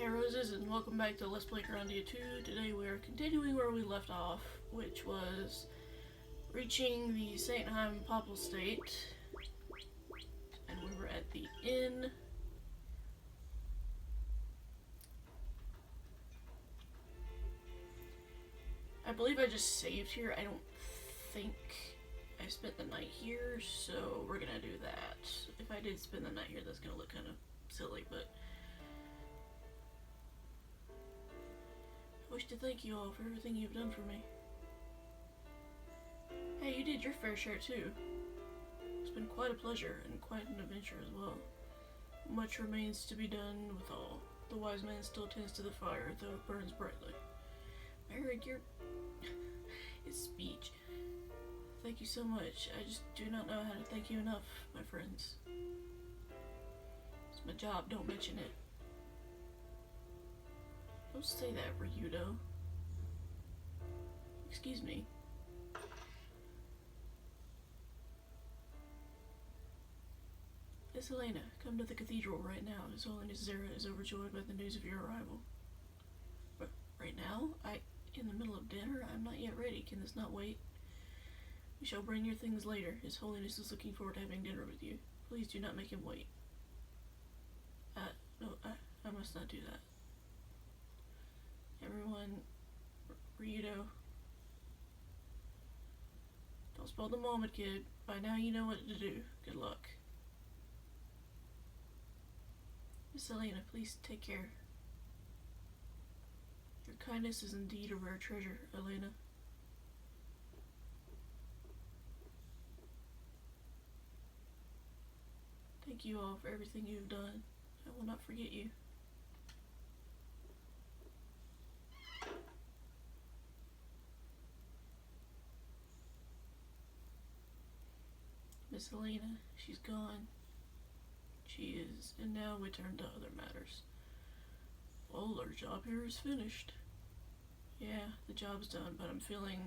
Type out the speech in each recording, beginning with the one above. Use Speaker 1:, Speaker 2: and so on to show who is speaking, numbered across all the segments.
Speaker 1: Hey Roses, and welcome back to Let's Play Grandia 2. Today we are continuing where we left off, which was reaching the Saintheim Papal State, and we were at the inn. I believe I just saved here. I don't think I spent the night here, so we're gonna do that. If I did spend the night here, that's gonna look kind of silly, but I wish to thank you all for everything you've done for me. Hey, you did your fair share too. It's been quite a pleasure and quite an adventure as well. Much remains to be done with all. The wise man still tends to the fire, though it burns brightly. Merrick, his speech. Thank you so much. I just do not know how to thank you enough, my friends. It's my job, don't mention it. Don't say that, Ryudo. Excuse me. Miss Helena, come to the cathedral right now. His Holiness Zara is overjoyed by the news of your arrival. But right now? In the middle of dinner? I'm not yet ready. Can this not wait? We shall bring your things later. His Holiness is looking forward to having dinner with you. Please do not make him wait. No, I must not do that. Everyone, Ryudo. Don't spoil the moment, kid. By now you know what to do. Good luck. Miss Helena, please take care. Your kindness is indeed a rare treasure, Elena. Thank you all for everything you have done. I will not forget you. Miss Helena, she's gone. She is, and now we turn to other matters. Well, our job here is finished. Yeah, the job's done, but I'm feeling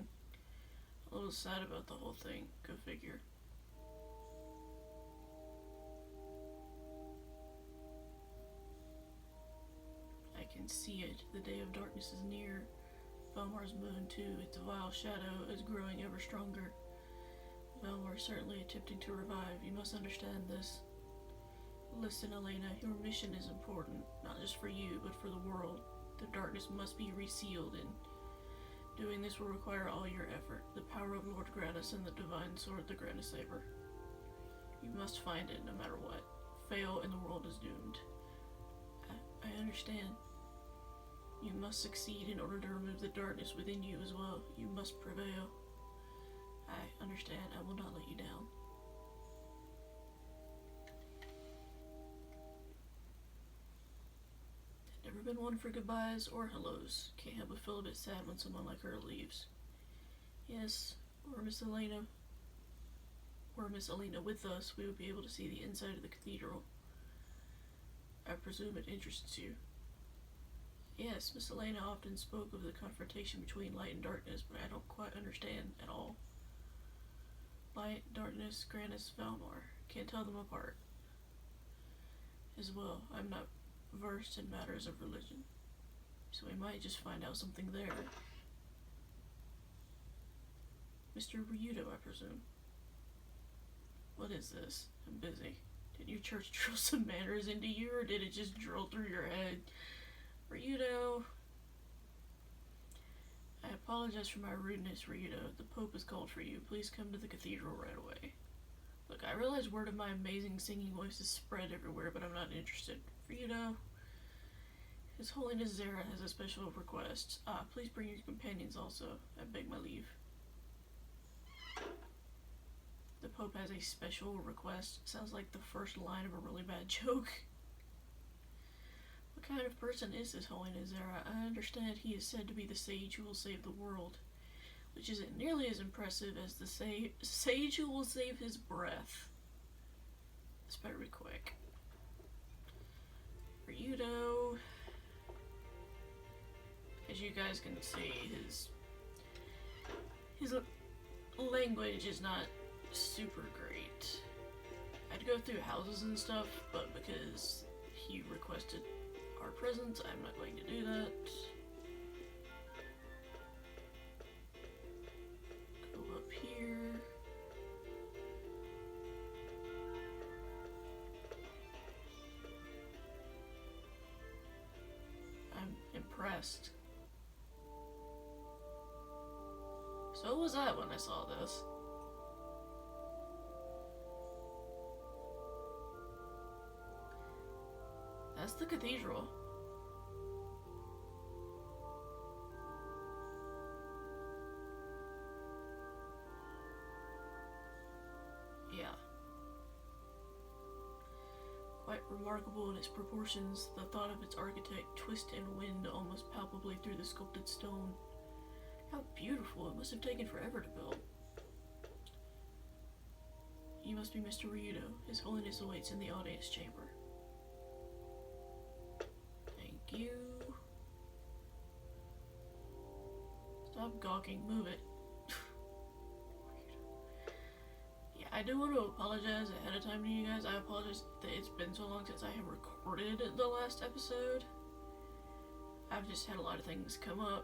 Speaker 1: a little sad about the whole thing. Go figure. I can see it. The day of darkness is near. Valmar's moon, too. Its vile shadow is growing ever stronger. Valmar is certainly attempting to revive. You must understand this. Listen, Elena, your mission is important, not just for you, but for the world. The darkness must be resealed, and doing this will require all your effort. The power of Lord Granus and the divine sword, the Granus Saber. You must find it, no matter what. Fail, and the world is doomed. I understand. You must succeed in order to remove the darkness within you as well. You must prevail. I understand. I will not let you down. Never been one for goodbyes or hellos. Can't help but feel a bit sad when someone like her leaves. Yes, were Miss Elena with us, we would be able to see the inside of the cathedral. I presume it interests you. Yes, Miss Elena often spoke of the confrontation between light and darkness, but I don't quite understand at all. Light, darkness, Granus, Valmar. Can't tell them apart. As well, I'm not versed in matters of religion, so we might just find out something there. Mr. Ryudo, I presume. What is this? I'm busy. Did your church drill some manners into you, or did it just drill through your head? Ryudo. I apologize for my rudeness, Ryudo. The Pope has called for you. Please come to the cathedral right away. Look, I realize word of my amazing singing voice is spread everywhere, but I'm not interested. Ryudo. His Holiness Zara has a special request. Please bring your companions also. I beg my leave. The Pope has a special request. Sounds like the first line of a really bad joke. What kind of person is this Holiness Zara? I understand he is said to be the sage who will save the world, which isn't nearly as impressive as the sage who will save his breath. This better be quick. Ryudo. As you guys can see, his language is not super great. I had to go through houses and stuff, but because he requested our presence. I'm not going to do that. Go up here. I'm impressed. So was I when I saw this. That's the cathedral. Yeah. Quite remarkable in its proportions, the thought of its architect twist and wind almost palpably through the sculpted stone. How beautiful, it must have taken forever to build. You must be Mr. Ryudo. His Holiness awaits in the audience chamber. Thank you. Stop gawking, move it. Yeah, I do want to apologize ahead of time to you guys. I apologize that it's been so long since I have recorded the last episode. I've just had a lot of things come up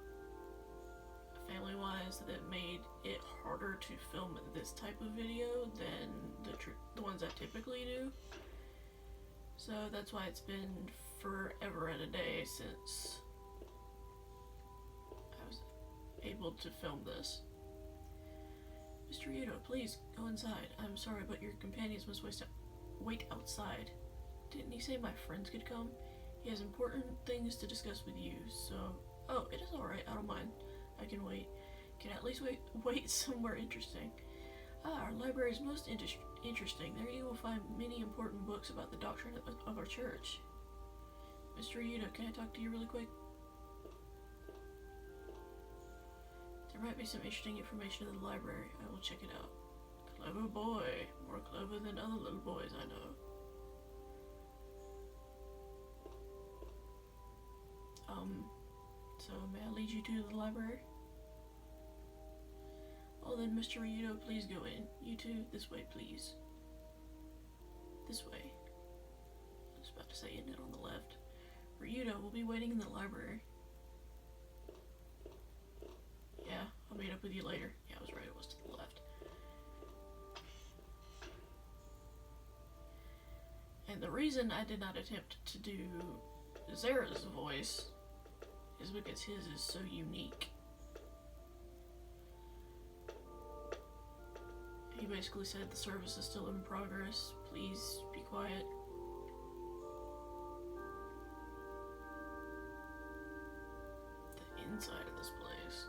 Speaker 1: family-wise that made it harder to film this type of video than the ones I typically do. So that's why it's been forever and a day since I was able to film this. Mr. Ryudo, please go inside. I'm sorry, but your companions must wait outside. Didn't he say my friends could come? He has important things to discuss with you, so... Oh, it is alright, I don't mind. I can wait. Can at least wait somewhere interesting. Ah, our library is most interesting. There you will find many important books about the doctrine of our church. Mr. Ryudo, can I talk to you really quick? There might be some interesting information in the library. I will check it out. Clever boy. More clever than other little boys I know. So may I lead you to the library? Oh, then, Mr. Ryudo, please go in. You two, this way, please. This way. I was about to say, isn't it on the left? Ryudo, we'll be waiting in the library. Yeah, I'll meet up with you later. Yeah, I was right, it was to the left. And the reason I did not attempt to do Zera's voice is because his is so unique. He basically said the service is still in progress. Please be quiet. The inside of this place.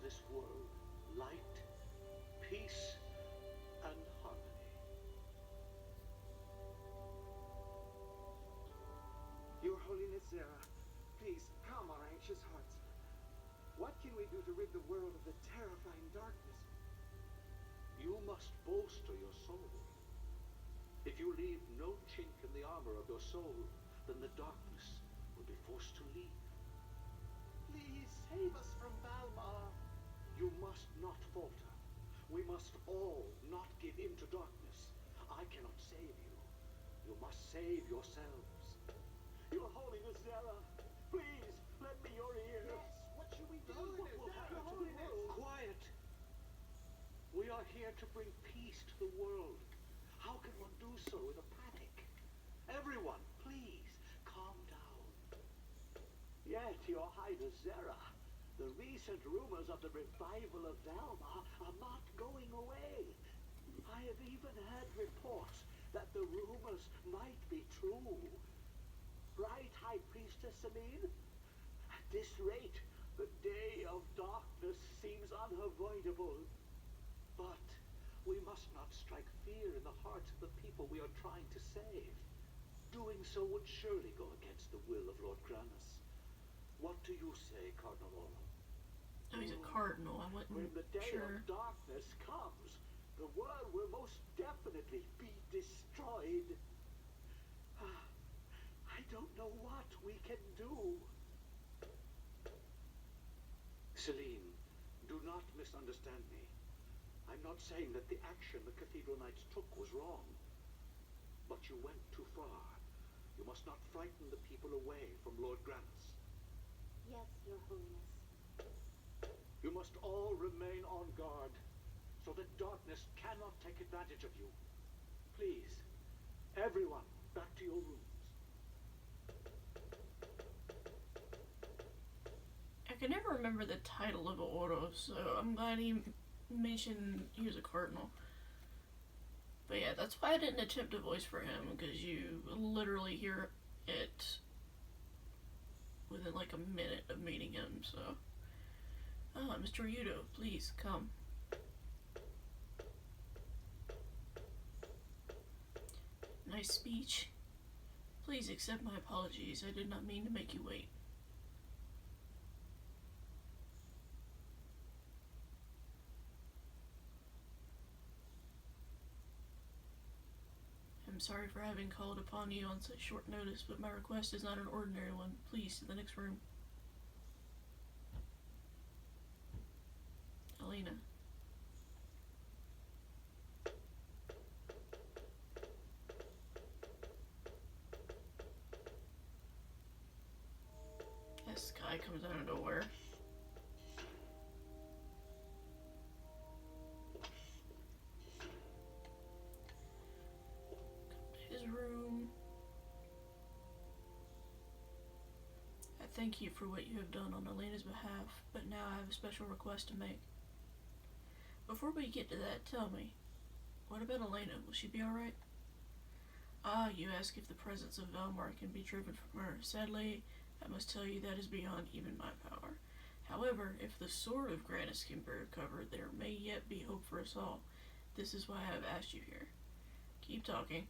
Speaker 2: This world, light, peace, and harmony.
Speaker 3: Your Holiness Zera, please calm our anxious hearts. What can we do to rid the world of the terrifying darkness?
Speaker 2: You must bolster your soul. If you leave no chink in the armor of your soul, then the darkness will be forced to leave.
Speaker 3: Please save us from Valmar.
Speaker 2: You must not falter. We must all not give in to darkness. I cannot save you. You must save yourselves.
Speaker 3: Your Holiness Zera, please lend me your ear. Yes, what should we do? What will happen to the world?
Speaker 2: Quiet. We are here to bring peace to the world. How can one do so in a panic? Everyone, please, calm down. Yet, Your Highness Zera, the recent rumors of the revival of Valmar are not going away. I have even had reports that the rumors might be true. Bright High Celine? At this rate, the day of darkness seems unavoidable. But we must not strike fear in the hearts of the people we are trying to save. Doing so would surely go against the will of Lord Granus. What do you say, Cardinal Oro?
Speaker 1: Oh, he's a cardinal. I wasn't
Speaker 2: When the day
Speaker 1: sure.
Speaker 2: of darkness comes, the world will most definitely be destroyed. I don't know what we can do. Celine, do not misunderstand me. I'm not saying that the action the Cathedral Knights took was wrong. But you went too far. You must not frighten the people away from Lord Granus.
Speaker 4: Yes, Your Holiness.
Speaker 2: You must all remain on guard, so that darkness cannot take advantage of you. Please, everyone, back to your rooms.
Speaker 1: I can never remember the title of Oro, so I'm glad he mentioned he was a cardinal. But yeah, that's why I didn't attempt a voice for him, because you literally hear it within like a minute of meeting him, so. Mr. Ryudo, please, come. Nice speech. Please accept my apologies. I did not mean to make you wait. I'm sorry for having called upon you on such short notice, but my request is not an ordinary one. Please, to the next room. Elena. This guy comes out of nowhere. Come to his room. I thank you for what you have done on Elena's behalf, but now I have a special request to make. Before we get to that, tell me, what about Elena? Will she be alright? Ah, you ask if the presence of Valmar can be driven from her. Sadly, I must tell you that is beyond even my power. However, if the sword of Granus can be recovered, there may yet be hope for us all. This is why I have asked you here. Keep talking.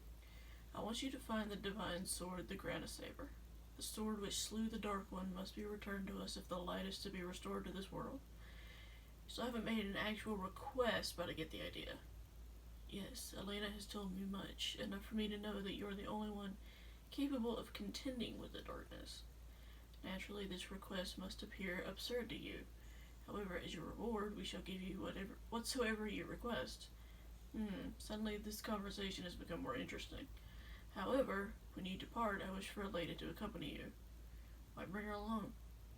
Speaker 1: I want you to find the divine sword, the Granus Saber. The sword which slew the Dark One must be returned to us if the light is to be restored to this world. So I haven't made an actual request, but I get the idea. Yes, Elena has told me much, enough for me to know that you're the only one capable of contending with the darkness. Naturally, this request must appear absurd to you. However, as your reward, we shall give you whatsoever you request. Suddenly this conversation has become more interesting. However, when you depart, I wish for Elena to accompany you. Why bring her along?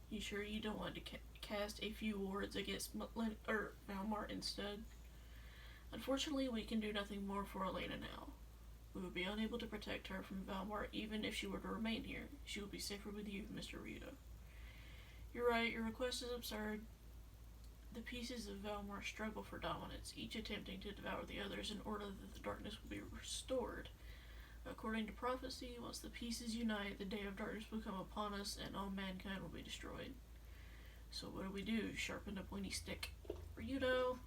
Speaker 1: You sure you don't want to cast a few wards against Valmar instead? Unfortunately, we can do nothing more for Elena now. We would be unable to protect her from Valmar even if she were to remain here. She will be safer with you, Mr. Ryudo. You're right, your request is absurd. The pieces of Valmar struggle for dominance, each attempting to devour the others in order that the darkness will be restored. According to prophecy, once the pieces unite, the day of darkness will come upon us and all mankind will be destroyed. So what do? Sharpen a pointy stick. Ryudo!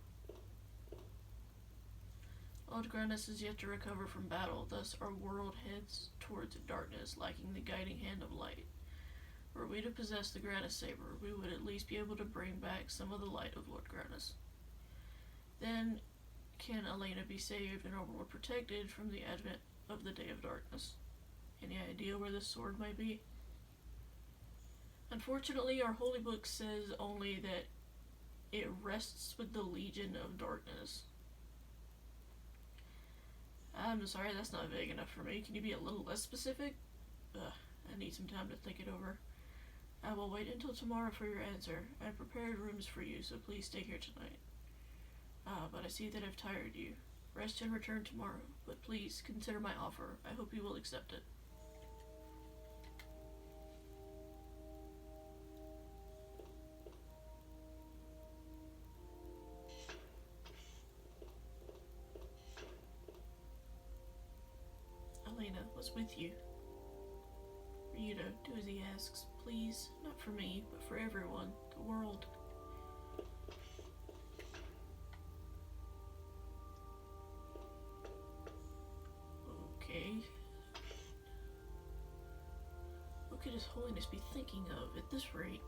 Speaker 1: Lord Granus is yet to recover from battle, thus our world heads towards darkness, lacking the guiding hand of light. Were we to possess the Granus Saber, we would at least be able to bring back some of the light of Lord Granus. Then can Elena be saved and our world protected from the advent of the Day of Darkness? Any idea where this sword might be? Unfortunately, our holy book says only that it rests with the Legion of Darkness. I'm sorry, that's not vague enough for me. Can you be a little less specific? I need some time to think it over. I will wait until tomorrow for your answer. I prepared rooms for you, so please stay here tonight. But I see that I've tired you. Rest and return tomorrow, but please consider my offer. I hope you will accept it. Elena, what's with you? Ryudo, do as he asks. Please, not for me, but for everyone, the world. Okay. What could His Holiness be thinking of at this rate?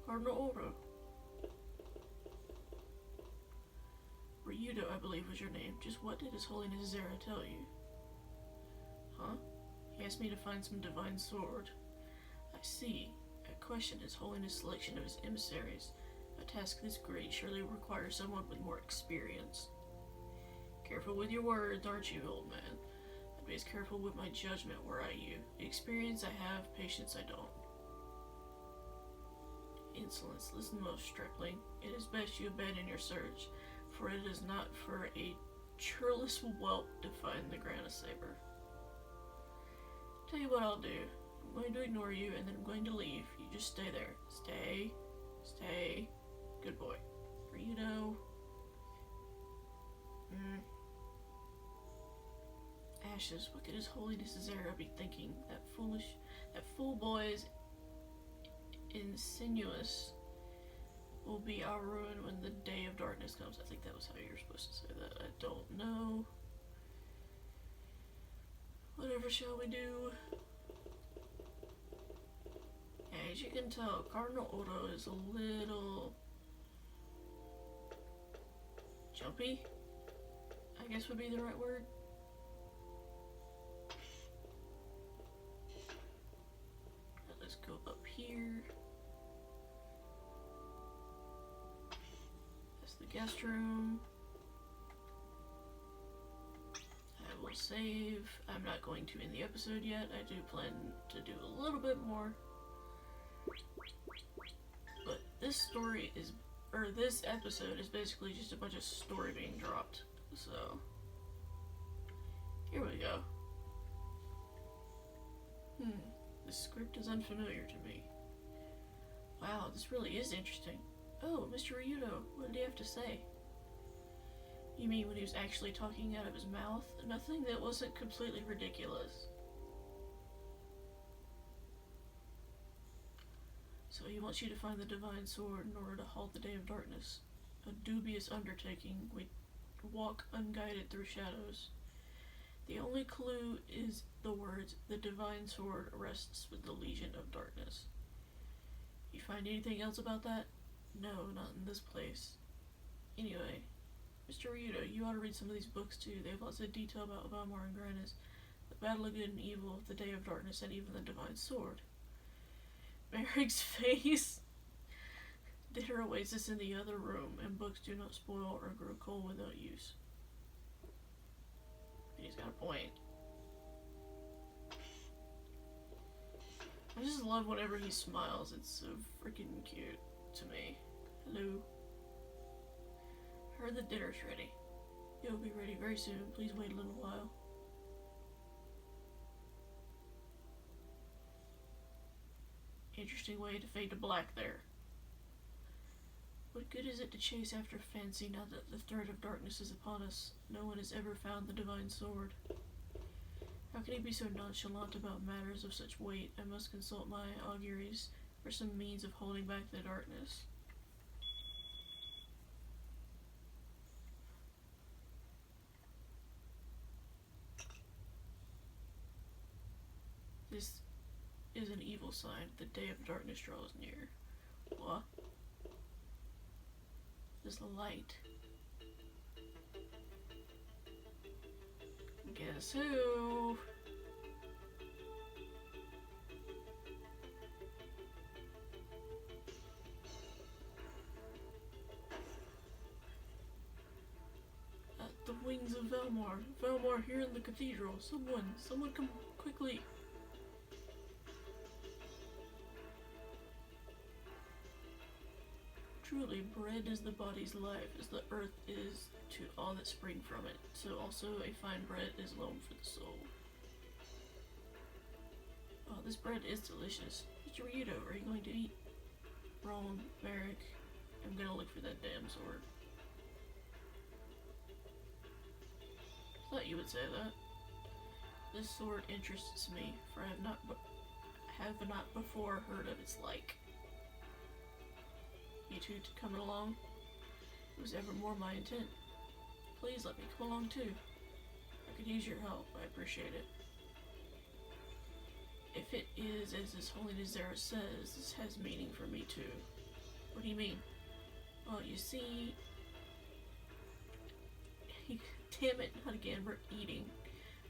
Speaker 1: Cardinal Oro. Ryudo, I believe was your name. Just what did His Holiness Zera tell you? Huh? He asked me to find some divine sword. I see. I question His Holiness' selection of his emissaries. A task this great surely requires someone with more experience. Careful with your words, aren't you, old man? I'd be as careful with my judgment were I you. Experience I have, patience I don't. Insolence, listen most, stripling. It is best you abandon your search, for it is not for a churlish whelp to find the Grandia saber. Tell you what I'll do. I'm going to ignore you, and then I'm going to leave. You just stay there. Stay. Stay. Good boy. Ryudo. Ashes, what could His Holiness Zera be thinking? That fool boy is insinuous will be our ruin when the day of darkness comes. I think that was how you were supposed to say that. I don't know. Whatever shall we do? Yeah, as you can tell, Cardinal Oro is a little jumpy, I guess would be the right word. Let's go up here. That's the guest room. I will save. I'm not going to end the episode yet. I do plan to do a little bit more. But this story is, or this episode is basically just a bunch of story being dropped. So, here we go. This script is unfamiliar to me. Wow, this really is interesting. Oh, Mr. Ryudo, what did he have to say? You mean when he was actually talking out of his mouth? Nothing that wasn't completely ridiculous. So he wants you to find the divine sword in order to halt the day of darkness. A dubious undertaking. We walk unguided through shadows. The only clue is the words, the divine sword rests with the legion of darkness. You find anything else about that? No, not in this place. Anyway, Mr. Ryudo, you ought to read some of these books too. They have lots of detail about Valmar and Grandia, the battle of good and evil, the day of darkness, and even the divine sword. Merrick's face. Dinner awaits us in the other room, and books do not spoil or grow cold without use. And he's got a point. I just love whenever he smiles. It's so freaking cute to me. Hello. Heard the dinner's ready. It'll be ready very soon. Please wait a little while. Interesting way to fade to black there. What good is it to chase after fancy now that the threat of darkness is upon us? No one has ever found the divine sword. How can he be so nonchalant about matters of such weight? I must consult my auguries for some means of holding back the darkness. This is an evil sign. The day of darkness draws near. What? This light. Guess who? At the wings of Valmar. Valmar here in the cathedral. Someone come quickly. Truly, bread is the body's life, as the earth is to all that spring from it. So also a fine bread is loam for the soul. Oh, this bread is delicious. Mr. Ryudo, are you going to eat? Wrong, Merrick. I'm gonna look for that damn sword. Thought you would say that. This sword interests me, for I have not before heard of its like. You two coming along? It was evermore my intent. Please let me come along too. I could use your help. I appreciate it. If it is as His Holiness Zara says, this has meaning for me too. What do you mean? Well, you see... Damn it, not again, we're eating.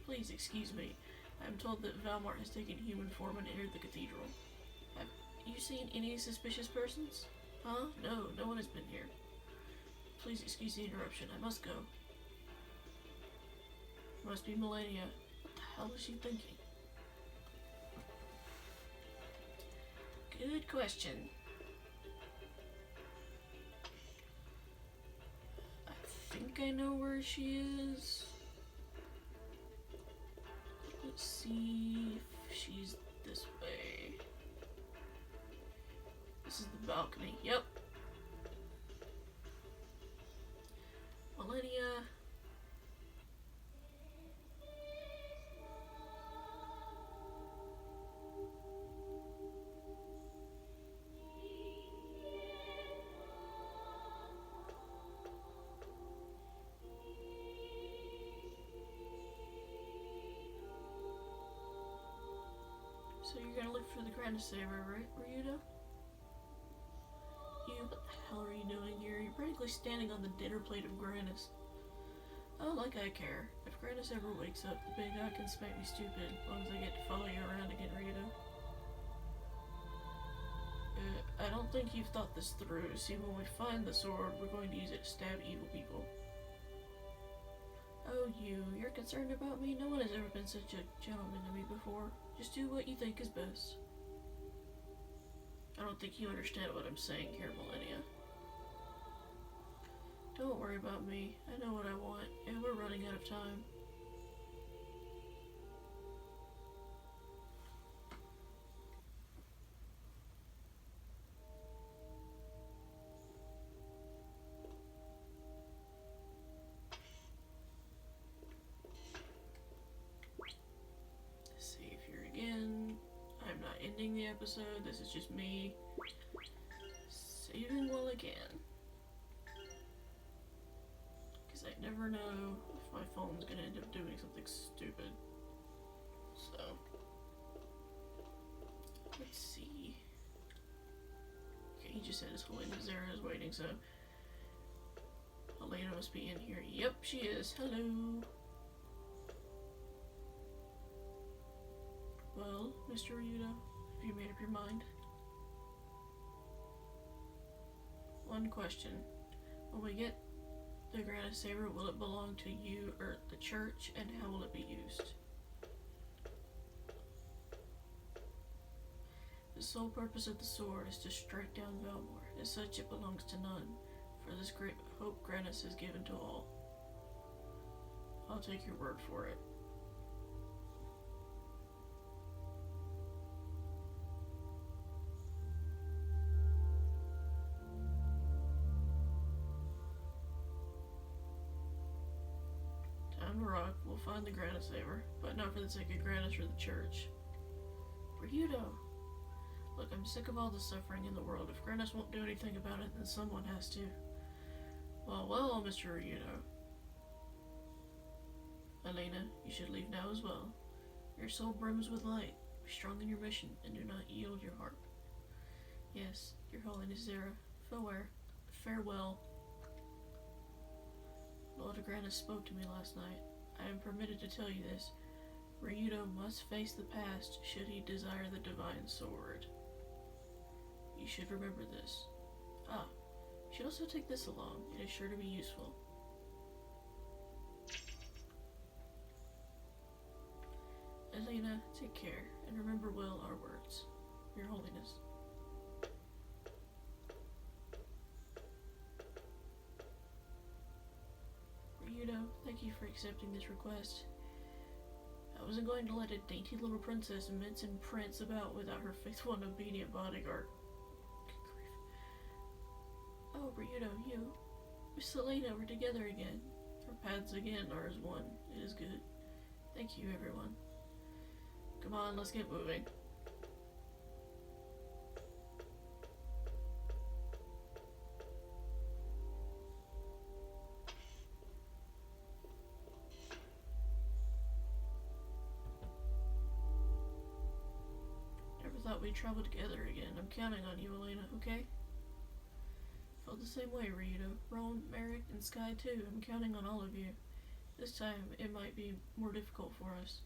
Speaker 1: Please excuse me. I am told that Valmar has taken human form and entered the cathedral. Have you seen any suspicious persons? Huh? No, no one has been here. Please excuse the interruption. I must go. Must be Melania. What the hell is she thinking? Good question. I think I know where she is. Let's see if she's this way. This is the balcony. Yep. Melania. So you're gonna look for the Grandia, right, Ryuta? What the hell are you doing here? You're practically standing on the dinner plate of Granis. Oh, like I care. If Granis ever wakes up, the big guy can smack me stupid, as long as I get to follow you around again, Ryuta. I don't think you've thought this through. See, when we find the sword, we're going to use it to stab evil people. Oh, you're concerned about me? No one has ever been such a gentleman to me before. Just do what you think is best. I don't think you understand what I'm saying here, Melania. Don't worry about me. I know what I want, and we're running out of time. Ending the episode. This is just me saving while I can, because I never know if my phone's gonna end up doing something stupid. So let's see. Okay, he just said His Holiness Zara is waiting, so Elena must be in here. Yep, she is. Hello. Well, Mr. Ryuta, have you made up your mind? One question. When we get the Grandia Saber, will it belong to you or the church, and how will it be used? The sole purpose of the sword is to strike down Valmar. As such, it belongs to none, for this great hope Granis has given to all. I'll take your word for it. Rock, we'll find the Grandia Saber, but not for the sake of Granis or the church. Ryuta! Look, I'm sick of all the suffering in the world. If Granis won't do anything about it, then someone has to. Well, Mr. Ryuta. Elena, you should leave now as well. Your soul brims with light. Be strong in your mission, and do not yield your heart. Yes, Your Holiness Zara. Farewell. Lord Granis spoke to me last night. I am permitted to tell you this. Ryuta must face the past should he desire the divine sword. You should remember this. You should also take this along. It is sure to be useful. Elena, take care, and remember well our words. Your Holiness. Thank you for accepting this request. I wasn't going to let a dainty little princess mince and prance about without her faithful and obedient bodyguard. Good grief. Oh, Ryuta, you. Miss Selena, we're together again. Our paths again are as one. It is good. Thank you, everyone. Come on, let's get moving. Never thought we'd travel together again. I'm counting on you, Elena, okay? Felt the same way, Rita. Roan, Merrick, and Sky too. I'm counting on all of you. This time, it might be more difficult for us.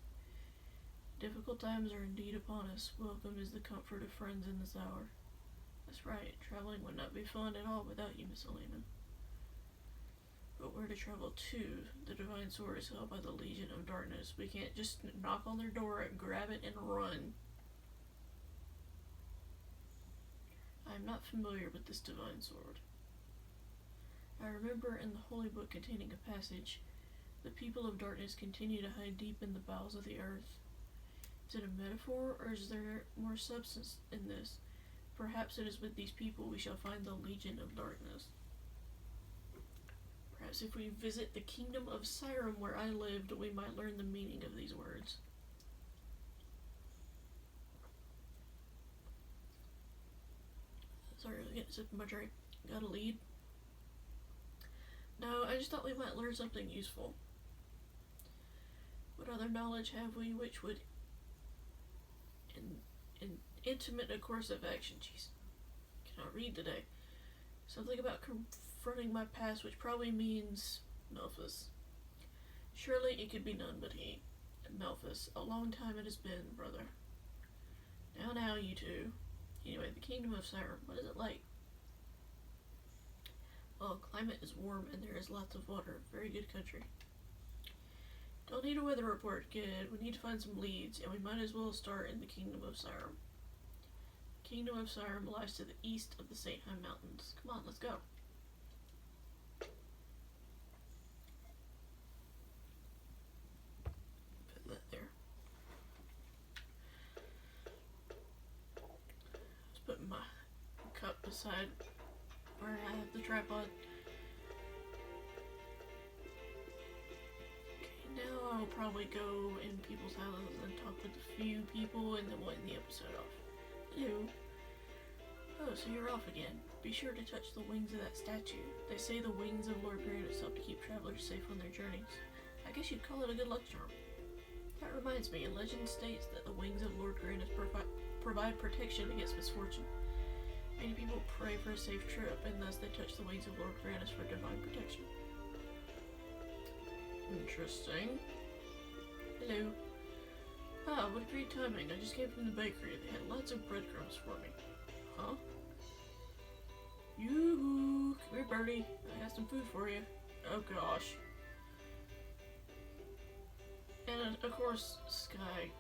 Speaker 1: Difficult times are indeed upon us. Welcome is the comfort of friends in this hour. That's right, traveling would not be fun at all without you, Miss Elena. But where to travel to? The Divine Sword is held by the Legion of Darkness. We can't just knock on their door, grab it, and run. I am not familiar with this Divine Sword. I remember in the Holy Book containing a passage, the people of darkness continue to hide deep in the bowels of the earth. Is it a metaphor, or is there more substance in this? Perhaps it is with these people we shall find the Legion of Darkness. Perhaps if we visit the kingdom of Siren where I lived, we might learn the meaning of these words. Sorry, I was getting a sip of my drink. Got a lead? No, I just thought we might learn something useful. What other knowledge have we which would intimate a course of action? Jeez, cannot read today. Something about confronting my past, which probably means Melphus. Surely it could be none but he. Melphus, a long time it has been, brother. Now, you two. Anyway, the kingdom of Siren, what is it like? Well, climate is warm and there is lots of water. Very good country. Don't need a weather report, kid. We need to find some leads, and we might as well start in the kingdom of Siren. The kingdom of Siren lies to the east of the St. High Mountains. Come on, let's go. Put that there. Just put my cup beside where I have the tripod. Now I'll probably go in people's houses and talk with a few people, and then we'll end the episode off. Hello. Oh, so you're off again. Be sure to touch the wings of that statue. They say the wings of Lord Grandia help to keep travelers safe on their journeys. I guess you'd call it a good luck charm. That reminds me, a legend states that the wings of Lord Grandia provide protection against misfortune. Many people pray for a safe trip, and thus they touch the wings of Lord Grandia for divine protection. Interesting. Hello. Ah, what great timing. I just came from the bakery. They had lots of breadcrumbs for me. Huh? Yoo-hoo! Come here, birdie. I got some food for you. Oh, gosh. And, of course, Sky.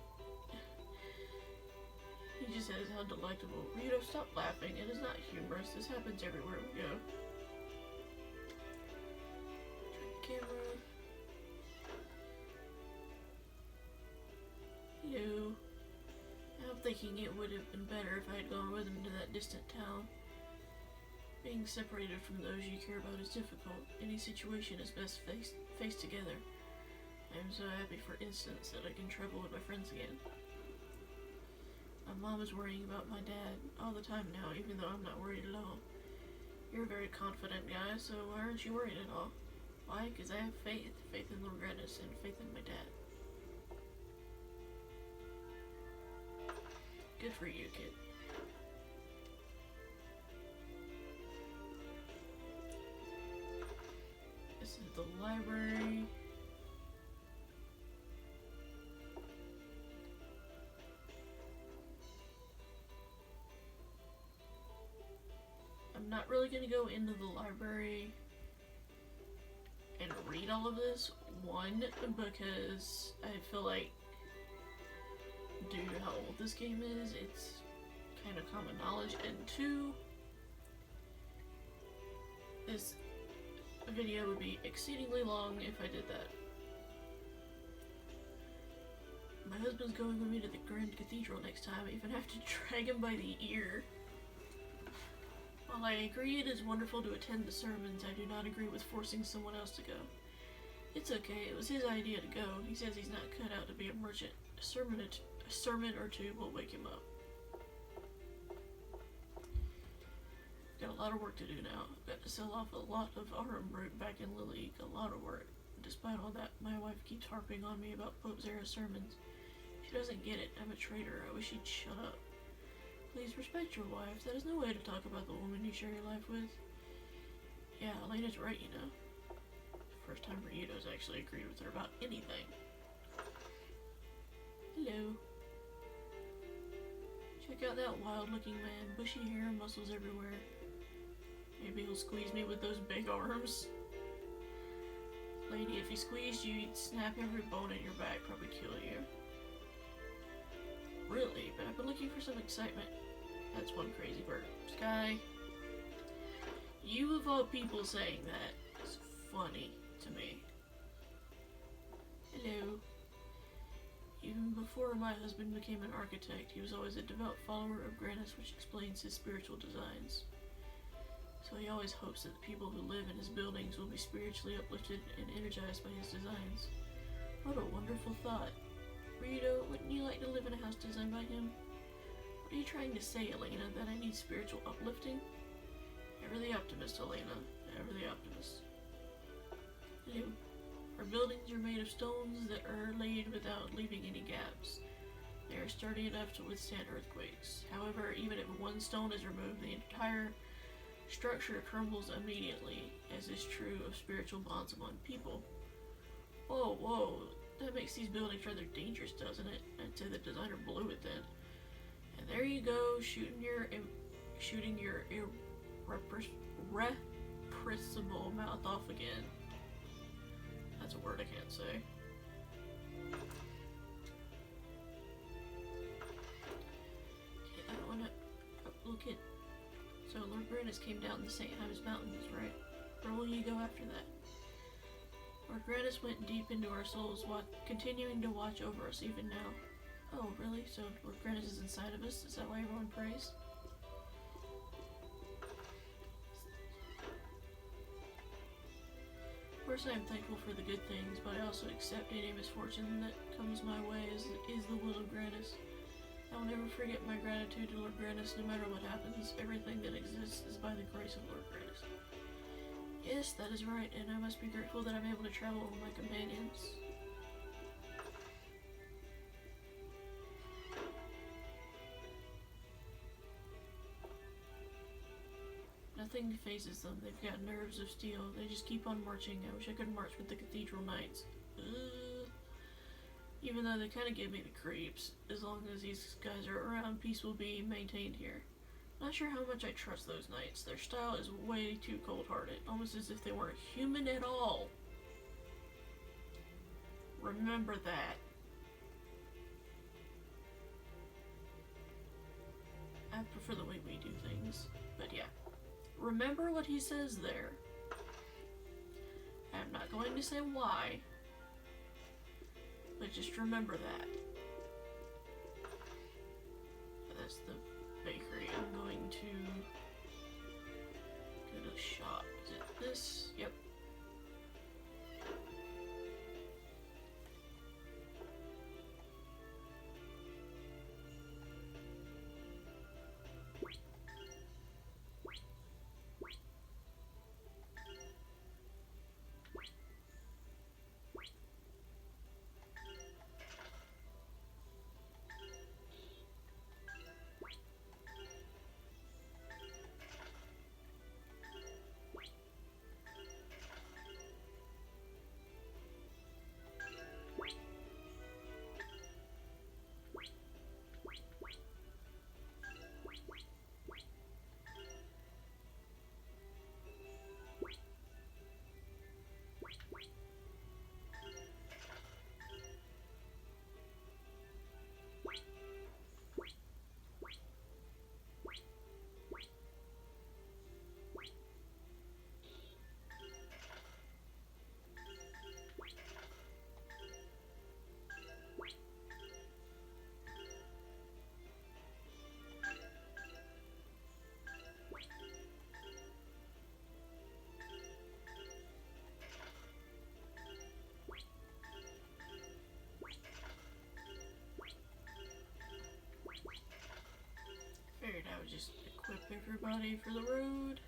Speaker 1: He just says how delectable. Rito, stop laughing. It is not humorous. This happens everywhere we go. Turn the camera. Hello. I'm thinking it would have been better if I had gone with him to that distant town. Being separated from those you care about is difficult. Any situation is best faced together. I am so happy, for instance, that I can travel with my friends again. My mom is worrying about my dad all the time now, even though I'm not worried at all. You're a very confident guy, so why aren't you worried at all? Why? Because I have faith. Faith in Lord Grandia and faith in my dad. Good for you, kid. This is the library. I'm not really going to go into the library and read all of this. One, because I feel like due to how old this game is, it's kind of common knowledge, and two, this video would be exceedingly long if I did that. My husband's going with me to the Grand Cathedral next time. I even have to drag him by the ear. While I agree it is wonderful to attend the sermons, I do not agree with forcing someone else to go. It's okay, it was his idea to go. He says he's not cut out to be a a sermon or two will wake him up. Got a lot of work to do now. Got to sell off a lot of autumn root back in Lily. A lot of work. Despite all that, my wife keeps harping on me about Pope Zera's sermons. She doesn't get it. I'm a traitor. I wish she'd shut up. Please respect your wife. That is no way to talk about the woman you share your life with. Yeah, Elena's right, you know. First time Rito's actually agreed with her about anything. Hello. Check out that wild-looking man. Bushy hair and muscles everywhere. Maybe he'll squeeze me with those big arms. Lady, if he squeezed you, he'd snap every bone in your back, probably kill you. Really? But I've been looking for some excitement. That's one crazy bird. Sky. You of all people saying that is funny to me. Hello. Even before my husband became an architect, he was always a devout follower of Grandia, which explains his spiritual designs. So he always hopes that the people who live in his buildings will be spiritually uplifted and energized by his designs. What a wonderful thought. Rito, wouldn't you like to live in a house designed by him? What are you trying to say, Elena, that I need spiritual uplifting? Ever the optimist, Elena. Ever the optimist. Hello. Our buildings are made of stones that are laid without leaving any gaps. They are sturdy enough to withstand earthquakes. However, even if one stone is removed, the entire structure crumbles immediately, as is true of spiritual bonds among people. Whoa, whoa, that makes these buildings rather dangerous, doesn't it? I'd say the designer blew it then. And there you go, shooting your irrepressible mouth off again. That's a word I can't say. Okay, I don't wanna look at. So Lord Grandia came down the St. Hymes Mountains, right? Where will you go after that? Lord Grandia went deep into our souls, continuing to watch over us even now. Oh, really? So Lord Grandia is inside of us? Is that why everyone prays? Of course I am thankful for the good things, but I also accept any misfortune that comes my way as is the will of Grandia. I will never forget my gratitude to Lord Grandia no matter what happens. Everything that exists is by the grace of Lord Grandia. Yes, that is right, and I must be grateful that I'm able to travel with my companions. Nothing phases them. They've got nerves of steel. They just keep on marching. I wish I could march with the Cathedral Knights. Even though they kind of give me the creeps. As long as these guys are around, peace will be maintained here. Not sure how much I trust those knights. Their style is way too cold-hearted. Almost as if they weren't human at all. Remember that. I prefer the way we do things. But yeah. Remember what he says there. I'm not going to say why. But just remember that. That's the bakery. I'm going to go to the shop. Is it this? Yep. just equip everybody for the road.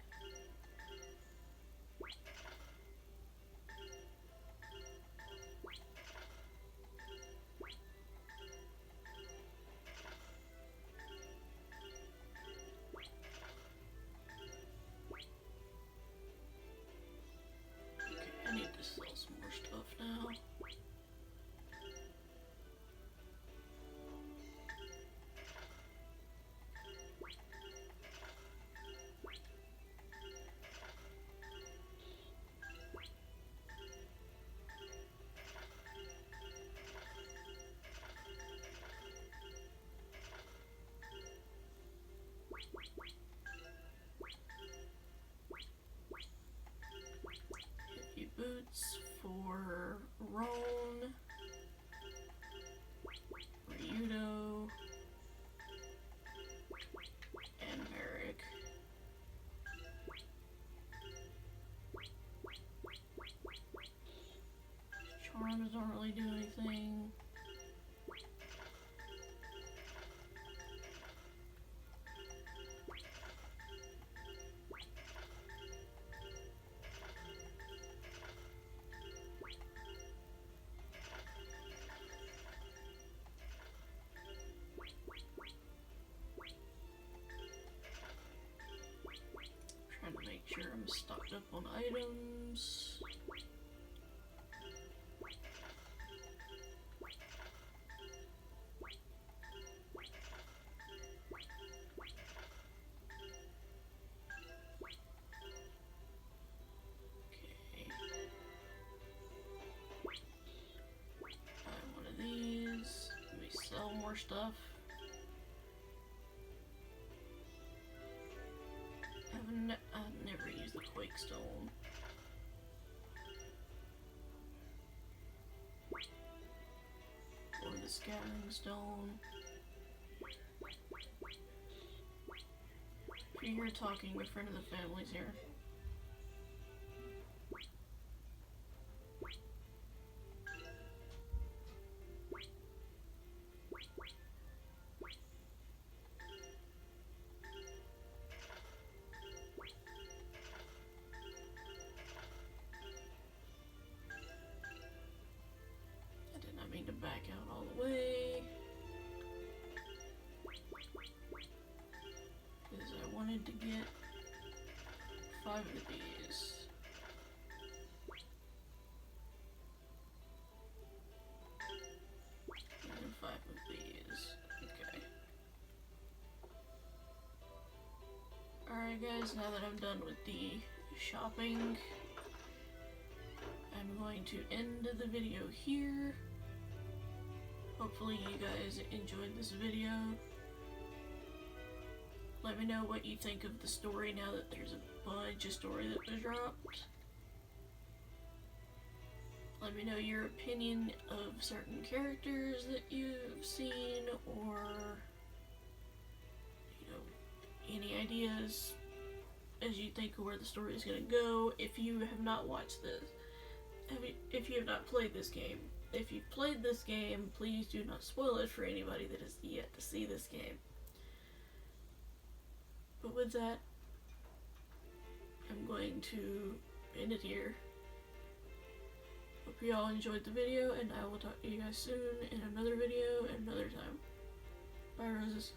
Speaker 1: Okay, I need to sell some more stuff now. Heavy boots for Roan, Ryudo, and Merrick. Charms don't really do anything. Trying to make sure I'm stocked up on items. Okay. Buy one of these. Let me sell more stuff. I've never used the Quake Stone. Or the Scattering Stone. If you're here talking, a friend of the family's here. I did not mean to back out all the way. Because I wanted to get 5 of these. And 5 of these. Okay. Alright guys, now that I'm done with the shopping, I'm going to end the video here. Hopefully you guys enjoyed this video. Let me know what you think of the story now that there's a bunch of story that was dropped. Let me know your opinion of certain characters that you've seen, or any ideas as you think of where the story is going to go. If you have not watched this, if you have not played this game, if you've played this game, please do not spoil it for anybody that has yet to see this game. But with that, I'm going to end it here. Hope you all enjoyed the video, and I will talk to you guys soon in another video at another time. Bye, roses.